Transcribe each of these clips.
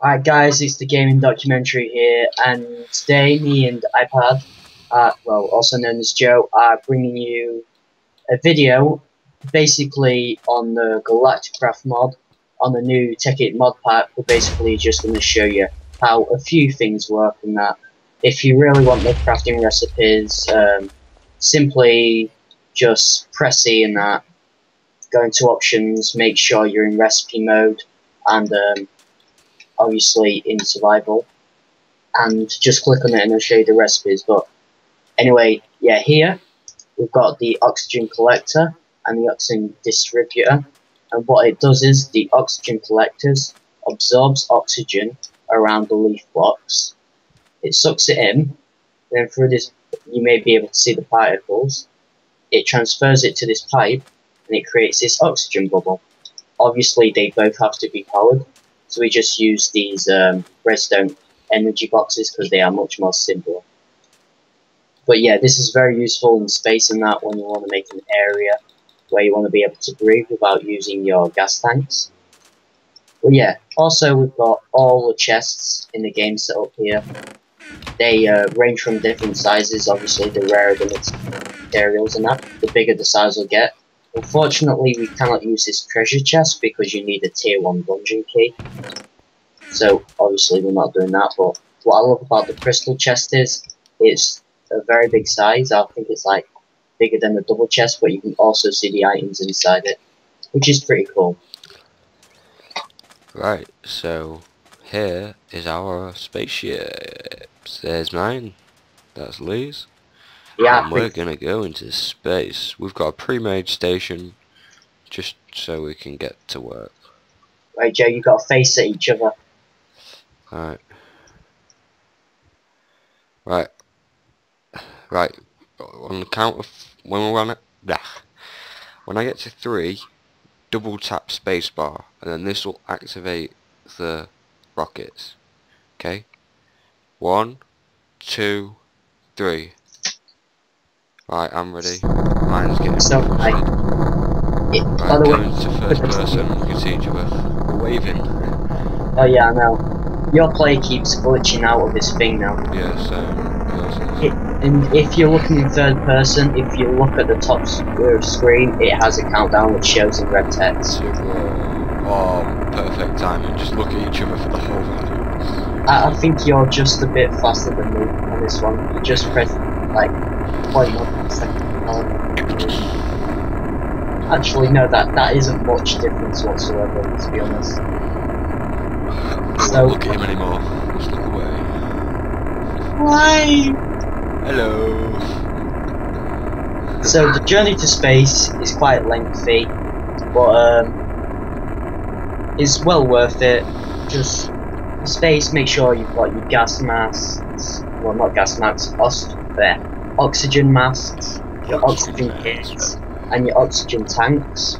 Alright guys, it's the gaming documentary here, and today me and iPad, well also known as Joe, are bringing you a video basically on the Galacticraft mod, on the new Tekkit mod pack. We're basically just going to show you how a few things work and that. If you really want the crafting recipes, simply just press E and that, go into options, make sure you're in recipe mode, and obviously in survival, and just click on it and it'll show you the recipes. But anyway, yeah, here we've got the oxygen collector and the oxygen distributor, and what it does is the oxygen collectors absorbs oxygen around the leaf blocks. It sucks it in, then through this you may be able to see the particles. It transfers it to this pipe and it creates this oxygen bubble. Obviously they both have to be powered, so we just use these redstone energy boxes because they are much more simple. But yeah, this is very useful in space and that when you want to make an area where you want to be able to breathe without using your gas tanks. But yeah, also we've got all the chests in the game set up here. They range from different sizes. Obviously the rarer the materials and that, the bigger the size will get. Unfortunately, we cannot use this treasure chest because you need a tier 1 dungeon key. So, obviously we're not doing that, but what I love about the crystal chest is, it's a very big size. I think it's like bigger than the double chest, but you can also see the items inside it, which is pretty cool. Right, so here is our spaceship. There's mine, that's Lee's. Yeah, And we're gonna go into space. We've got a pre-made station just so we can get to work. right, Joe, you've got to face at each other. Right. Right. Right. On the count of when we're on it, when I get to 3, double tap spacebar, and then this will activate the rockets. Okay. 1, 2, 3. Right, I'm ready. Mine's getting So, right, by the going way, to first person. We can see each other. We're waving. oh yeah, I know. Your player keeps glitching out of this thing now. Yeah, so And if you're looking in third person, if you look at the top screen, it has a countdown which shows in red text. oh, perfect timing. Just look at each other for the whole video. I think you're just a bit faster than me on this one. You just press like 0.1 second. Actually, no, that isn't much difference whatsoever, to be honest. I So, won't look at him anymore. Just look away. why? Hello. So the journey to space is quite lengthy, but it's well worth it. Just space, make sure you've got your gas masks, well not gas masks, oxygen masks, your oxygen kits, and your oxygen tanks,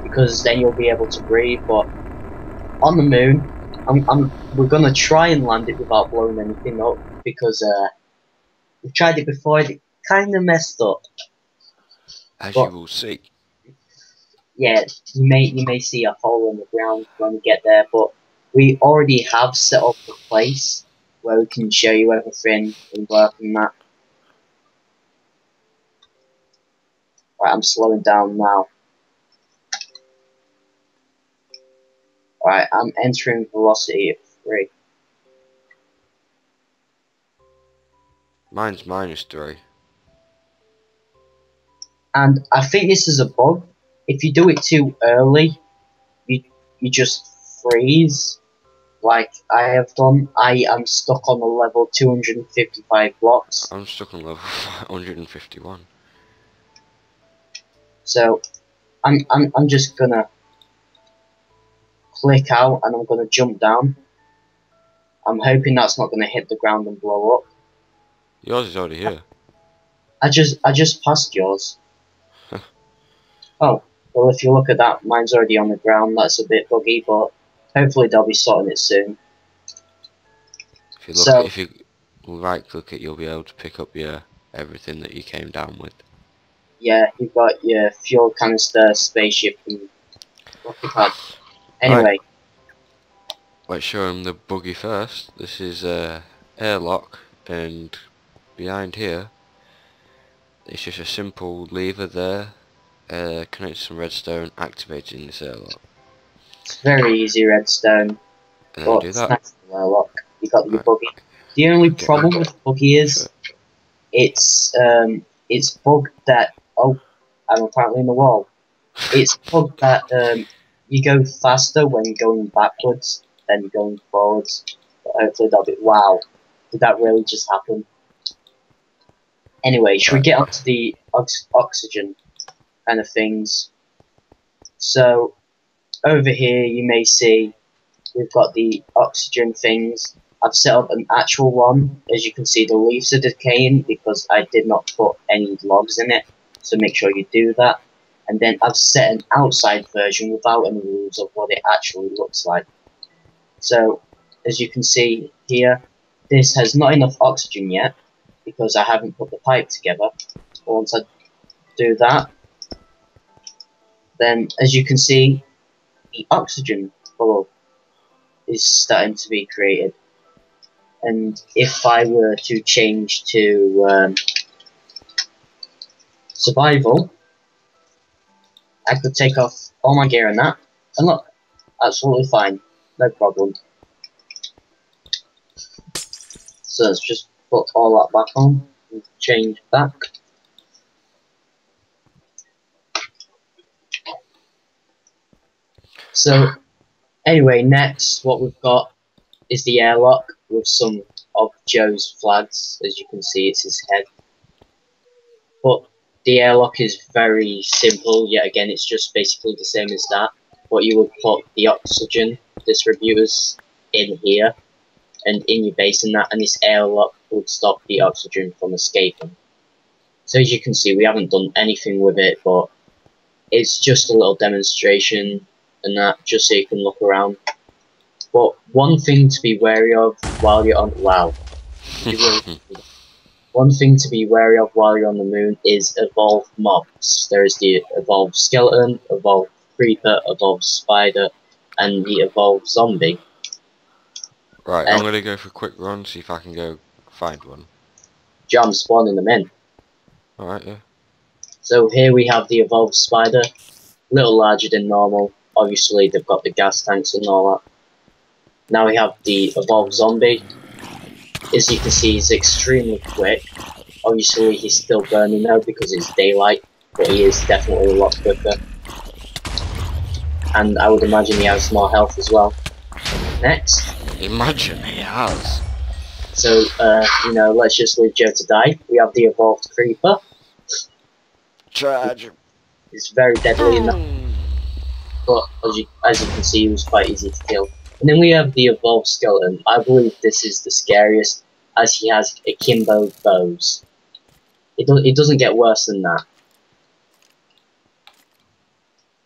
because then you'll be able to breathe. But on the moon, we're gonna try and land it without blowing anything up, because we've tried it before, it kinda messed up. As But you will see. yeah, you may see a hole in the ground when we get there, but we already have set up a place where we can show you everything and work on that. Right, I'm slowing down now. Right, I'm entering velocity of 3. Mine's -3. And I think this is a bug. If you do it too early, you just freeze, like I have done. I am stuck on the level 255 blocks. I'm stuck on level 151. So I'm just gonna click out and I'm gonna jump down. I'm hoping that's not gonna hit the ground and blow up. Yours is already here. I just passed yours. Oh, well if you look at that, mine's already on the ground. That's a bit buggy, but hopefully they'll be sorting it soon. If you right click it, you'll be able to pick up your everything that you came down with. Yeah, you've got your fuel canister, spaceship, and rocket pad. Anyway, let's show him the buggy first. This is airlock, and behind here it's just a simple lever there, connected to some redstone, activating this airlock. It's very easy redstone, And then but do it's that. nice to look. You got your Right. buggy. The only Get problem rid- with the buggy is it's bugged that I'm apparently in the wall. It's bugged that you go faster when going backwards than going forwards. But hopefully that'll be wow. Did that really just happen? Anyway, should we Right. get onto the oxygen kind of things? So over here you may see we've got the oxygen things. I've set up an actual one. As you can see, the leaves are decaying because I did not put any logs in it. So make sure you do that. And then I've set an outside version without any rules of what it actually looks like. So as you can see here, this has not enough oxygen yet because I haven't put the pipe together. Once I do that, then as you can see, the oxygen bubble is starting to be created. And if I were to change to survival, I could take off all my gear and that, and look, absolutely fine, no problem. So let's just put all that back on and change back. So anyway, next what we've got is the airlock with some of Joe's flags. As you can see, it's his head. But the airlock is very simple, yet again it's just basically the same as that. But you would put the oxygen distributors in here and in your base and that, and this airlock would stop the oxygen from escaping. So as you can see, we haven't done anything with it, but it's just a little demonstration and that, just so you can look around. But one thing to be wary of while you're on one thing to be wary of while you're on the moon is evolved mobs. There's the evolved skeleton, evolved creeper, evolved spider, and the evolved zombie. Right, And I'm gonna go for a quick run, see if I can go find one. I'm spawning them in. Alright, yeah. So here we have the evolved spider, a little larger than normal. Obviously they've got the gas tanks and all that. Now we have the evolved zombie. As you can see, he's extremely quick. Obviously he's still burning now because it's daylight, but he is definitely a lot quicker. And I would imagine he has more health as well. Next. Imagine he has. So, you know, let's just leave Joe to die. We have the evolved creeper. Charge. It's very deadly in that, but as you can see, he was quite easy to kill. And then we have the evolved skeleton. I believe this is the scariest, as he has akimbo bows. It doesn't get worse than that.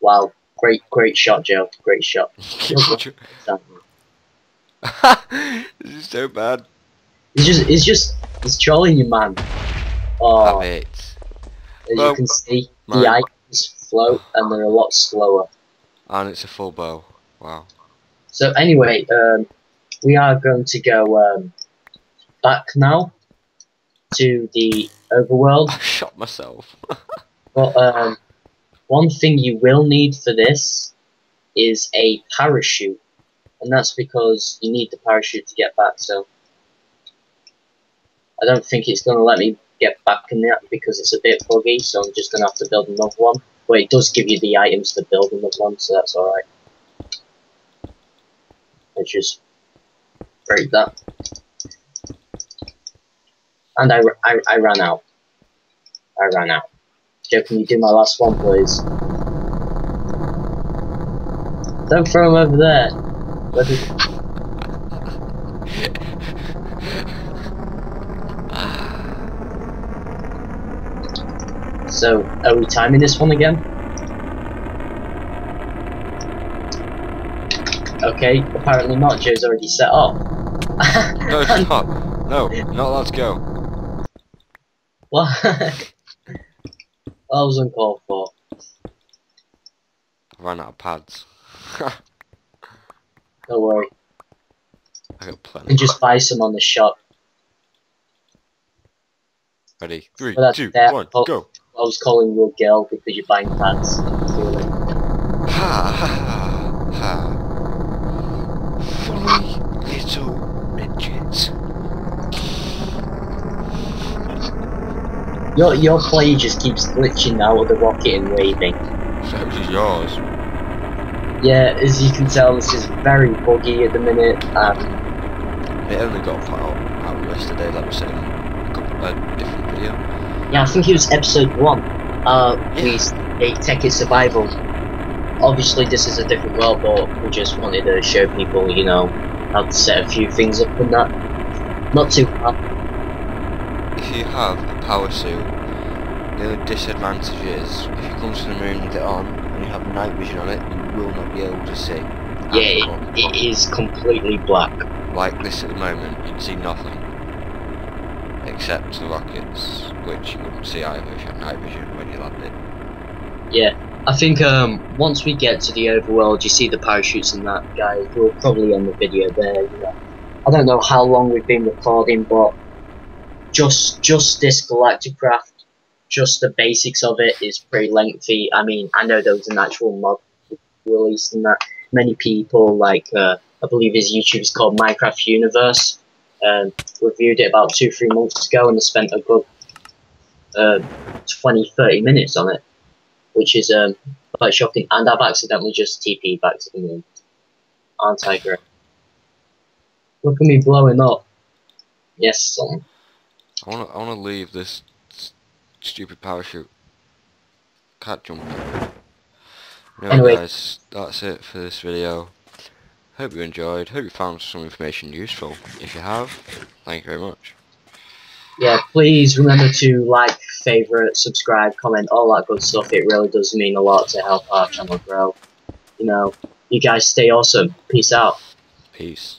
Wow, great shot, Joe. Great shot. This is so bad. It's trolling you, man. Oh, Have it. as Well, you can see, mine. the items float and they're a lot slower. And it's a full bow. Wow. So anyway, we are going to go back now to the overworld. I shot myself. But one thing you will need for this is a parachute, and that's because you need the parachute to get back. So I don't think it's going to let me get back in that because it's a bit buggy. So I'm just going to have to build another one. But it does give you the items to build another one, so that's all right. Let's just break that. And I ran out. I ran out. Joe, can you do my last one, please? Don't throw him over there. So, are we timing this one again? Okay, apparently not. Joe's already set up. No, stop. No, not allowed to go. What? That was uncalled for. I ran out of pads. Don't worry. I got plenty. And just buy some on the shop. Ready? 3, But that's 2, that. 1, Oh, go! I was calling you a girl because you're buying pants. Ha ha ha ha. Funny little midget. Your play just keeps glitching out of the rocket and waving. So is yours. Yeah, as you can tell, this is very buggy at the minute. It only got put out yesterday, like we said in a different video. Yeah, I think it was episode 1. Yeah. We a Tekkit survival. Obviously, this is a different world, but we just wanted to show people, you know, how to set a few things up and that. Not too hard. If you have a power suit, the only disadvantage is if you come to the moon with it on and you have night vision on it, you will not be able to see. Yeah, it is completely black. Like this at the moment, you can see nothing except the rockets, which you wouldn't see either if you had night vision when you landed. Yeah, I think once we get to the overworld, you see the parachutes and that, guys. We'll probably end the video there. You know, I don't know how long we've been recording, but just this galactic craft, just the basics of it is pretty lengthy. I mean, I know there was an actual mod released and that. Many people, like I believe his YouTube is called Minecraft Universe, reviewed it about 2-3 months ago and they spent a good 20-30 minutes on it, which is quite shocking. And I've accidentally just TP'd back to the moon. Aren't I great? Look at me blowing up. Yes, son. I wanna leave this stupid parachute. Can't jump. Anyway, guys, that's it for this video. Hope you enjoyed. Hope you found some information useful. If you have, thank you very much. Yeah, please remember to like, favorite, subscribe, comment, all that good stuff. It really does mean a lot to help our channel grow. You know, you guys stay awesome. Peace out. Peace.